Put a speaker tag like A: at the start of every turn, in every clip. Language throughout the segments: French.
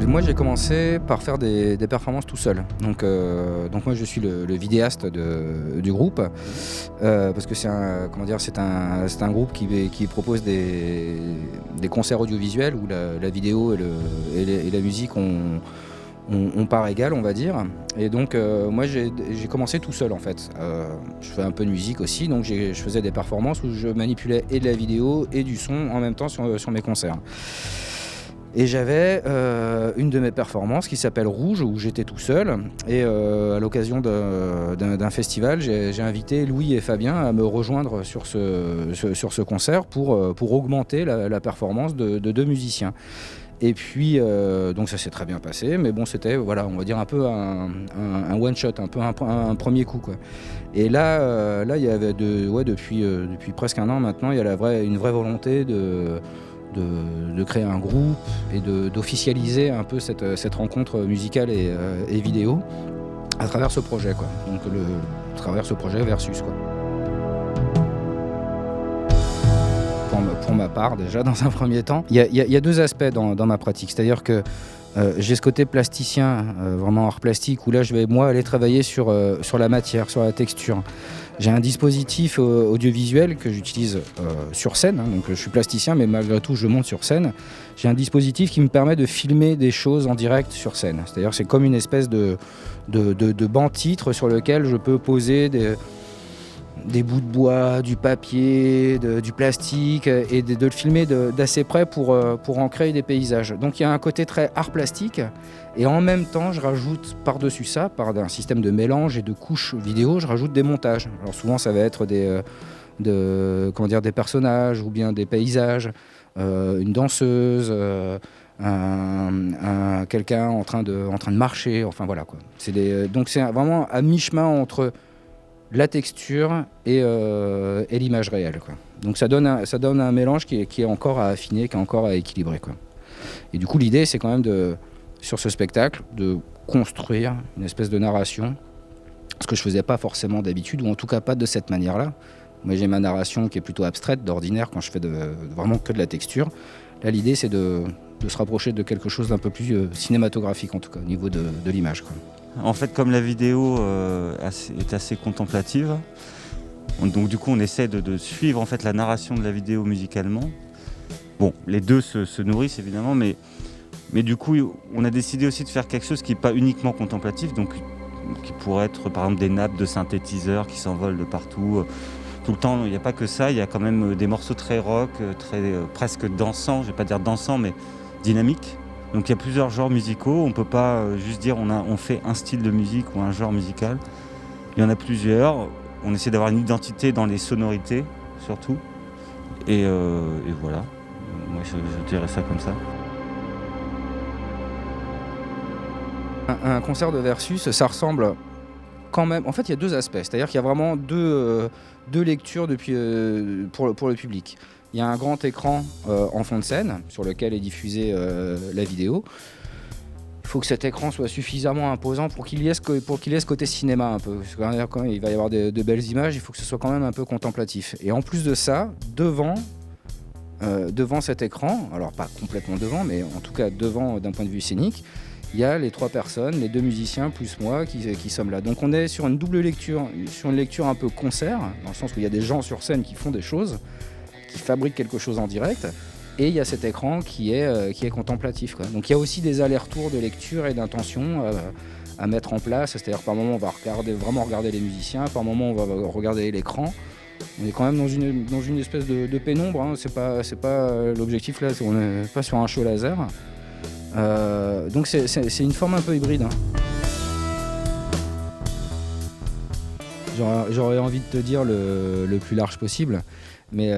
A: Moi, j'ai commencé par faire des performances tout seul. Donc moi, je suis le vidéaste du groupe, parce que c'est un groupe qui propose des concerts audiovisuels où la vidéo et la musique ont part égale, on va dire. Et donc, moi, j'ai commencé tout seul, en fait. Je fais un peu de musique aussi, donc je faisais des performances où je manipulais et de la vidéo et du son en même temps sur mes concerts. Et j'avais une de mes performances qui s'appelle Rouge, où j'étais tout seul. Et à l'occasion d'un festival, j'ai invité Louis et Fabien à me rejoindre sur ce concert pour augmenter la performance de deux musiciens. Et puis, donc ça s'est très bien passé, mais bon, c'était, voilà, on va dire un peu un one-shot, un peu un premier coup, quoi. Et là, il y avait depuis presque un an maintenant, il y a une vraie volonté de créer un groupe et d'officialiser un peu cette rencontre musicale et vidéo à travers ce projet, quoi. Donc à travers ce projet Versus, quoi. Pour ma part, déjà, dans un premier temps, il y a deux aspects dans ma pratique. C'est-à-dire que j'ai ce côté plasticien, vraiment art plastique, où là, je vais, moi, aller travailler sur la matière, sur la texture. J'ai un dispositif audiovisuel que j'utilise sur scène, hein, donc je suis plasticien, mais malgré tout, je monte sur scène. J'ai un dispositif qui me permet de filmer des choses en direct sur scène. C'est-à-dire c'est comme une espèce de banc-titre sur lequel je peux poser des bouts de bois, du papier, du plastique, et de le filmer d'assez près pour en créer des paysages. Donc il y a un côté très art plastique, et en même temps je rajoute par-dessus ça, par un système de mélange et de couches vidéo, je rajoute des montages. Alors souvent ça va être des personnages ou bien des paysages, une danseuse, quelqu'un en train de marcher, enfin voilà, quoi. Donc c'est vraiment à mi-chemin entre la texture et l'image réelle, quoi. Donc ça donne un mélange qui est encore à affiner, qui est encore à équilibrer, quoi. Et du coup, l'idée, c'est quand même sur ce spectacle, de construire une espèce de narration, ce que je faisais pas forcément d'habitude, ou en tout cas pas de cette manière-là. Moi, j'ai ma narration qui est plutôt abstraite, d'ordinaire, quand je fais vraiment que de la texture. Là, l'idée, c'est de se rapprocher de quelque chose d'un peu plus cinématographique, en tout cas, au niveau de l'image, quoi.
B: En fait, comme la vidéo est assez contemplative, donc du coup on essaie de suivre en fait la narration de la vidéo musicalement. Bon, les deux se nourrissent évidemment, mais du coup on a décidé aussi de faire quelque chose qui n'est pas uniquement contemplatif, donc qui pourrait être par exemple des nappes de synthétiseurs qui s'envolent de partout. Tout le temps, il n'y a pas que ça, il y a quand même des morceaux très rock, presque dansants, je ne vais pas dire dansants, mais dynamiques. Donc il y a plusieurs genres musicaux, on ne peut pas juste dire on fait un style de musique ou un genre musical. Il y en a plusieurs, on essaie d'avoir une identité dans les sonorités surtout. Et voilà, moi je dirais ça comme ça.
A: Un concert de Versus, ça ressemble quand même... En fait, il y a deux aspects, c'est-à-dire qu'il y a vraiment deux lectures pour le public. Il y a un grand écran en fond de scène sur lequel est diffusée la vidéo. Il faut que cet écran soit suffisamment imposant pour qu'il y ait ce côté cinéma un peu. Quand il va y avoir de belles images, il faut que ce soit quand même un peu contemplatif. Et en plus de ça, devant cet écran, alors pas complètement devant, mais en tout cas devant d'un point de vue scénique, il y a les trois personnes, les deux musiciens plus moi qui sommes là. Donc on est sur une double lecture, sur une lecture un peu concert, dans le sens où il y a des gens sur scène qui font des choses, qui fabrique quelque chose en direct, et il y a cet écran qui est contemplatif, quoi. Donc il y a aussi des allers-retours de lecture et d'intention à mettre en place, c'est-à-dire par moment on va vraiment regarder les musiciens, par moment on va regarder l'écran. On est quand même dans une espèce de pénombre, hein. C'est pas l'objectif là, on n'est pas sur un show laser. Donc c'est une forme un peu hybride, hein. J'aurais envie de te dire le plus large possible, mais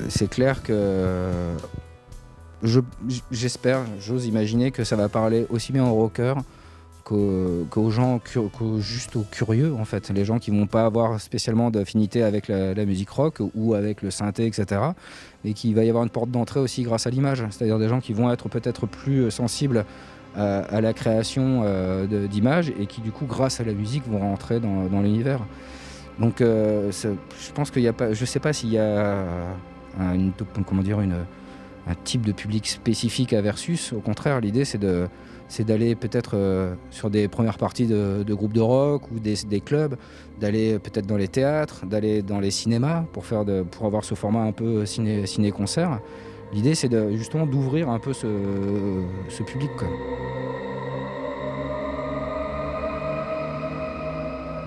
A: c'est clair que j'ose imaginer que ça va parler aussi bien aux rockers qu'aux gens, juste aux curieux, en fait, les gens qui vont pas avoir spécialement d'affinité avec la musique rock ou avec le synthé, etc. Et qu'il va y avoir une porte d'entrée aussi grâce à l'image, c'est-à-dire des gens qui vont être peut-être plus sensibles à la création d'images et qui du coup grâce à la musique vont rentrer dans l'univers. Donc je pense qu'il n'y a pas, je sais pas s'il y a un type de public spécifique à Versus. Au contraire, l'idée c'est d'aller peut-être sur des premières parties de groupes de rock ou des clubs, d'aller peut-être dans les théâtres, d'aller dans les cinémas pour avoir ce format un peu ciné-concert. L'idée c'est justement d'ouvrir un peu ce public, quoi.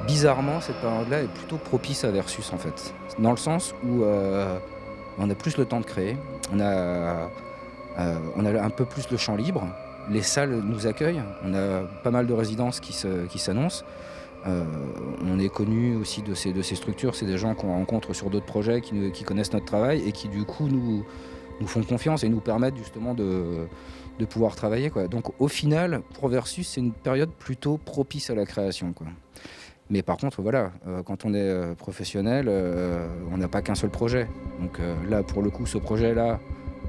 A: Bizarrement, cette période-là est plutôt propice à Versus en fait, dans le sens où on a plus le temps de créer, on a un peu plus le champ libre, les salles nous accueillent, on a pas mal de résidences qui s'annoncent. On est connu aussi de ces structures, c'est des gens qu'on rencontre sur d'autres projets qui connaissent notre travail et qui du coup nous font confiance et nous permettent justement de pouvoir travailler, quoi. Donc au final, pour Versus, c'est une période plutôt propice à la création, quoi. Mais par contre, voilà, quand on est professionnel, on n'a pas qu'un seul projet. Donc là, pour le coup, ce projet-là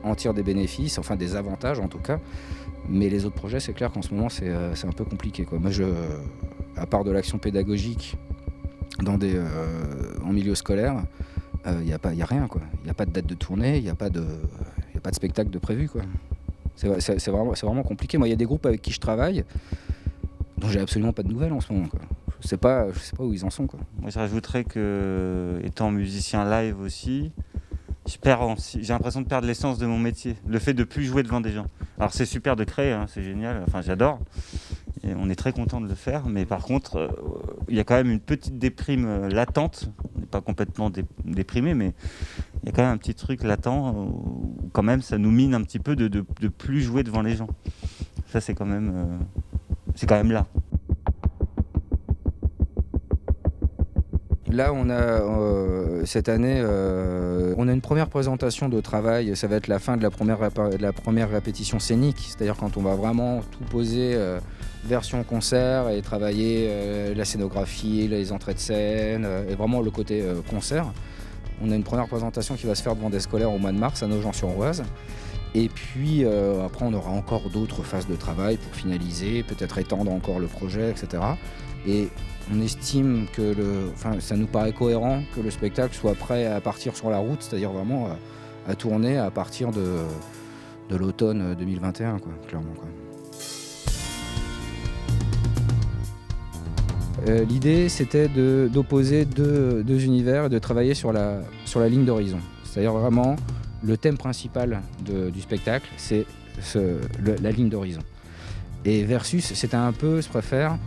A: en tire des bénéfices, enfin des avantages en tout cas. Mais les autres projets, c'est clair qu'en ce moment, c'est un peu compliqué, quoi. Moi, à part de l'action pédagogique en milieu scolaire, il n'y a rien, quoi. Il n'y a pas de date de tournée, il n'y a pas de spectacle de prévu, quoi. C'est vraiment compliqué. Moi, il y a des groupes avec qui je travaille dont j'ai absolument pas de nouvelles en ce moment, quoi. Je sais pas où ils en sont, quoi.
B: Moi, je rajouterais que, étant musicien live aussi, j'ai l'impression de perdre l'essence de mon métier. Le fait de plus jouer devant des gens. Alors c'est super de créer, hein, c'est génial, enfin j'adore. Et on est très content de le faire, mais par contre, il y a quand même une petite déprime latente. On n'est pas complètement déprimé, mais il y a quand même un petit truc latent où quand même ça nous mine un petit peu de plus jouer devant les gens. Ça c'est quand même là.
A: Là, on a cette année, on a une première présentation de travail. Ça va être la fin de la première répétition scénique, c'est-à-dire quand on va vraiment tout poser version concert et travailler la scénographie, les entrées de scène et vraiment le côté concert. On a une première présentation qui va se faire devant des scolaires au mois de mars à Nogent-sur-Oise. Et puis après, on aura encore d'autres phases de travail pour finaliser, peut-être étendre encore le projet, etc. Et on estime que ça nous paraît cohérent que le spectacle soit prêt à partir sur la route, c'est-à-dire vraiment à tourner à partir de l'automne 2021, quoi, clairement, quoi. L'idée, c'était d'opposer deux univers et de travailler sur la ligne d'horizon. C'est-à-dire vraiment, le thème principal du spectacle, c'est la ligne d'horizon. Et Versus, c'était un peu, je préfère,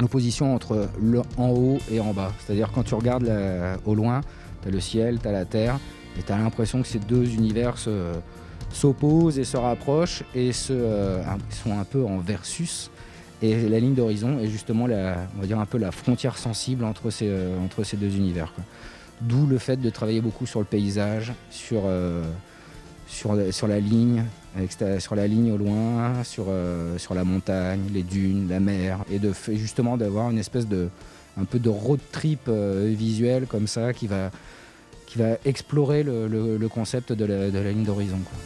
A: l'opposition entre en haut et en bas. C'est-à-dire quand tu regardes au loin, tu as le ciel, tu as la terre, et tu as l'impression que ces deux univers s'opposent et se rapprochent et sont un peu en versus. Et la ligne d'horizon est justement on va dire un peu la frontière sensible entre ces deux univers, quoi. D'où le fait de travailler beaucoup sur le paysage, sur la ligne, sur la ligne au loin, sur la montagne, les dunes, la mer, et justement d'avoir une espèce un peu de road trip visuel comme ça qui va explorer le concept de la ligne d'horizon, quoi.